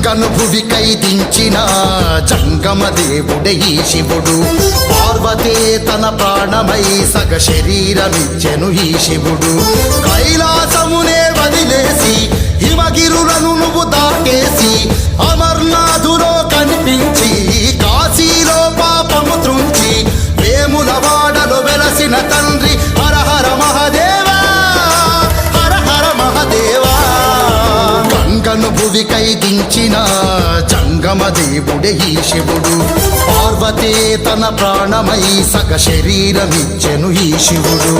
గంగను భువికై దించిన జంగమ దేవుడే ఈ శివుడు. పార్వతే తన ప్రాణమై సగ శరీరమిచ్చెను ఈ శివుడు. కైలాసమునే వదిలేసి హిమగిరులను నువ్వు దాటేసి అమర్నాథులో కనిపించి కాశీలో పాపము త్రుంచి వేములవాడలో వెలసిన తండ్రి హర హర మహదేవా, హర హర మహదేవా. గంగను భువికై దించిన జంగమ దేవుడే ఈ శివుడు. పార్వతే తన ప్రాణమై సగ శరీరమిచ్చెను ఈ శివుడు.